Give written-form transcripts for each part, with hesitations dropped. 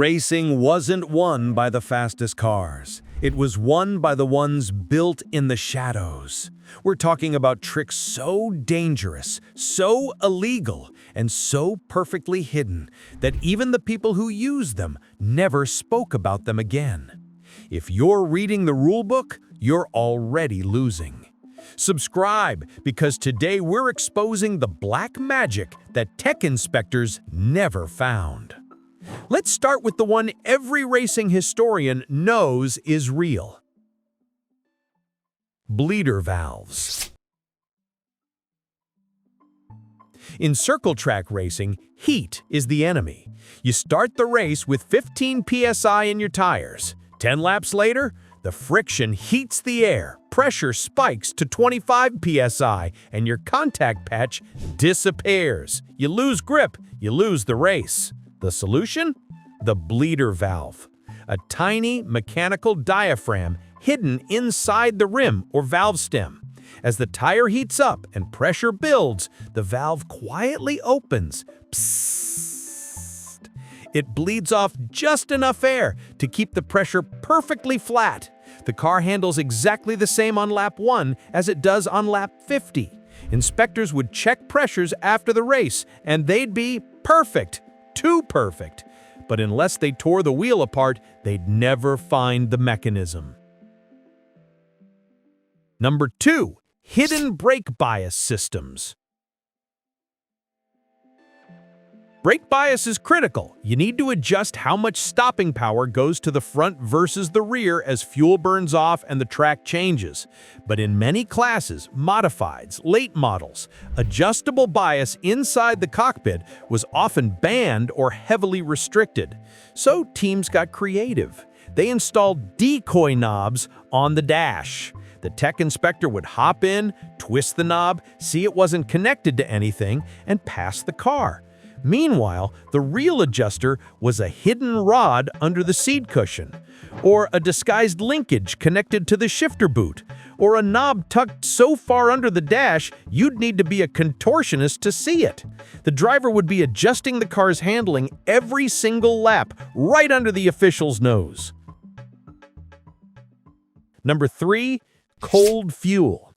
Racing wasn't won by the fastest cars. It was won by the ones built in the shadows. We're talking about tricks so dangerous, so illegal, and so perfectly hidden that even the people who used them never spoke about them again. If you're reading the rulebook, you're already losing. Subscribe, because today we're exposing the black magic that tech inspectors never found. Let's start with the one every racing historian knows is real. Bleeder valves. In circle track racing, heat is the enemy. You start the race with 15 psi in your tires. 10 laps later, the friction heats the air, pressure spikes to 25 psi, and your contact patch disappears. You lose grip, you lose the race. The solution? The bleeder valve, a tiny mechanical diaphragm hidden inside the rim or valve stem. As the tire heats up and pressure builds, the valve quietly opens. Psst. It bleeds off just enough air to keep the pressure perfectly flat. The car handles exactly the same on lap 1 as it does on lap 50. Inspectors would check pressures after the race, and they'd be perfect. Too perfect. But unless they tore the wheel apart, they'd never find the mechanism. Number 2. Hidden brake bias systems. Brake bias is critical. You need to adjust how much stopping power goes to the front versus the rear as fuel burns off and the track changes. But in many classes, modifieds, late models, adjustable bias inside the cockpit was often banned or heavily restricted. So teams got creative. They installed decoy knobs on the dash. The tech inspector would hop in, twist the knob, see it wasn't connected to anything, and pass the car. Meanwhile, the real adjuster was a hidden rod under the seat cushion, or a disguised linkage connected to the shifter boot, or a knob tucked so far under the dash you'd need to be a contortionist to see it. The driver would be adjusting the car's handling every single lap, right under the official's nose. Number 3. Cold fuel.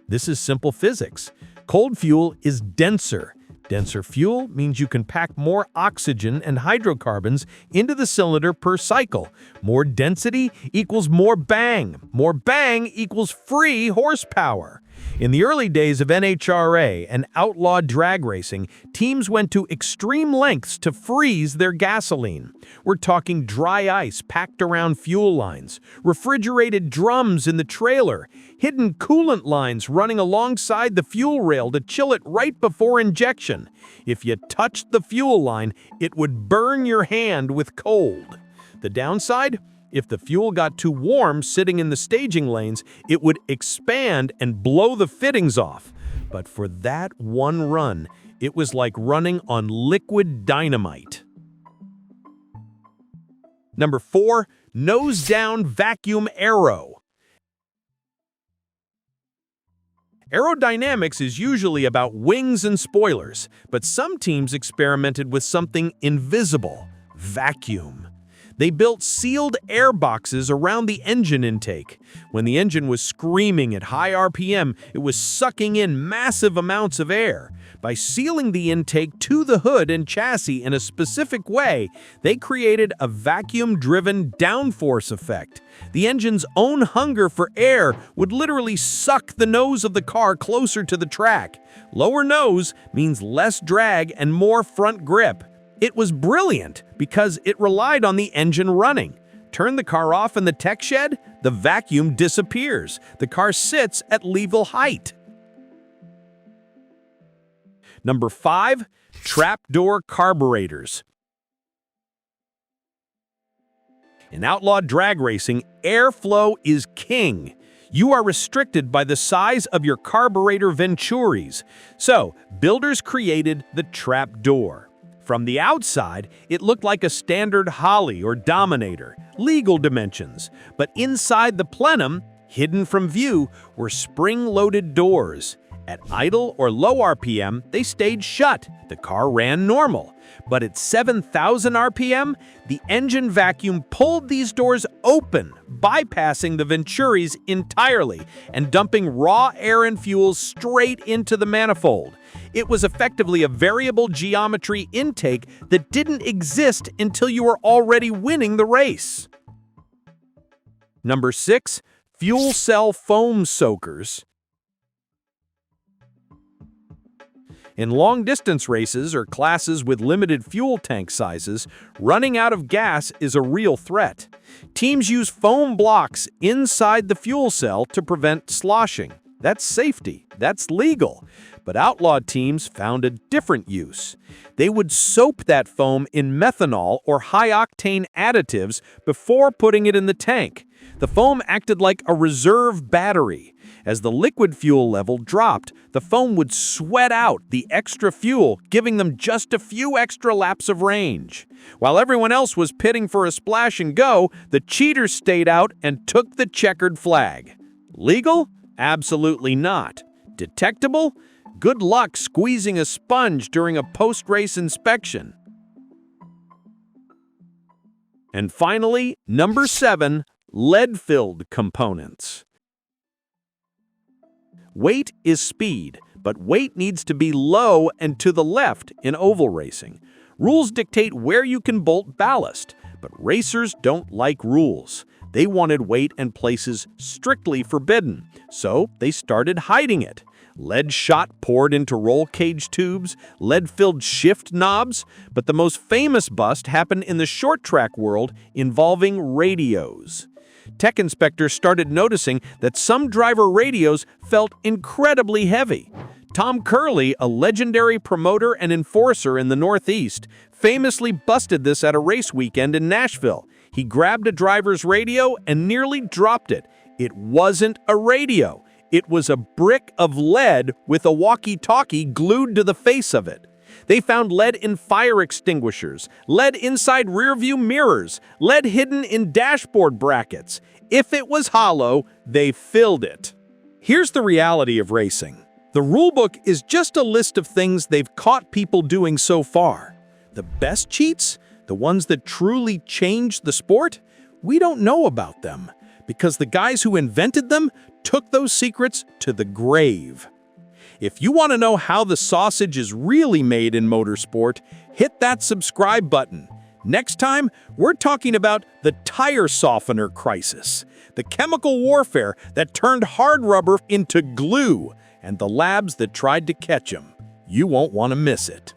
This is simple physics. Cold fuel is denser. Denser fuel means you can pack more oxygen and hydrocarbons into the cylinder per cycle. More density equals more bang. More bang equals free horsepower. In the early days of NHRA and outlawed drag racing, teams went to extreme lengths to freeze their gasoline. We're talking dry ice packed around fuel lines, refrigerated drums in the trailer, hidden coolant lines running alongside the fuel rail to chill it right before injection. If you touched the fuel line, it would burn your hand with cold. The downside? If the fuel got too warm sitting in the staging lanes, it would expand and blow the fittings off. But for that one run, it was like running on liquid dynamite. Number 4. Nose-down vacuum aero. Aerodynamics is usually about wings and spoilers, but some teams experimented with something invisible: vacuum. They built sealed air boxes around the engine intake. When the engine was screaming at high RPM, it was sucking in massive amounts of air. By sealing the intake to the hood and chassis in a specific way, they created a vacuum-driven downforce effect. The engine's own hunger for air would literally suck the nose of the car closer to the track. Lower nose means less drag and more front grip. It was brilliant because it relied on the engine running. Turn the car off in the tech shed, the vacuum disappears. The car sits at level height. Number 5. Trapdoor carburetors. In outlawed drag racing, airflow is king. You are restricted by the size of your carburetor venturis. So, builders created the trapdoor. From the outside, it looked like a standard Holly or Dominator, legal dimensions. But inside the plenum, hidden from view, were spring-loaded doors. At idle or low RPM, they stayed shut. The car ran normal. But at 7,000 RPM, the engine vacuum pulled these doors open, bypassing the venturis entirely and dumping raw air and fuel straight into the manifold. It was effectively a variable geometry intake that didn't exist until you were already winning the race. Number 6. Fuel cell foam soakers. In long-distance races or classes with limited fuel tank sizes, running out of gas is a real threat. Teams use foam blocks inside the fuel cell to prevent sloshing. That's safety. That's legal. But outlawed teams found a different use. They would soak that foam in methanol or high-octane additives before putting it in the tank. The foam acted like a reserve battery. As the liquid fuel level dropped, the foam would sweat out the extra fuel, giving them just a few extra laps of range. While everyone else was pitting for a splash and go, the cheaters stayed out and took the checkered flag. Legal? Absolutely not. Detectable? Good luck squeezing a sponge during a post-race inspection. And finally, number 7, lead-filled components. Weight is speed, but weight needs to be low and to the left in oval racing. Rules dictate where you can bolt ballast, but racers don't like rules. They wanted weight and places strictly forbidden, so they started hiding it. Lead shot poured into roll cage tubes, lead-filled shift knobs, but the most famous bust happened in the short track world involving radios. Tech inspectors started noticing that some driver radios felt incredibly heavy. Tom Curley, a legendary promoter and enforcer in the Northeast, famously busted this at a race weekend in Nashville. He grabbed a driver's radio and nearly dropped it. It wasn't a radio. It was a brick of lead with a walkie-talkie glued to the face of it. They found lead in fire extinguishers, lead inside rearview mirrors, lead hidden in dashboard brackets. If it was hollow, they filled it. Here's the reality of racing. The rulebook is just a list of things they've caught people doing so far. The best cheats, the ones that truly changed the sport, we don't know about them because the guys who invented them took those secrets to the grave. If you want to know how the sausage is really made in motorsport, hit that subscribe button. Next time, we're talking about the tire softener crisis, the chemical warfare that turned hard rubber into glue, and the labs that tried to catch them. You won't want to miss it.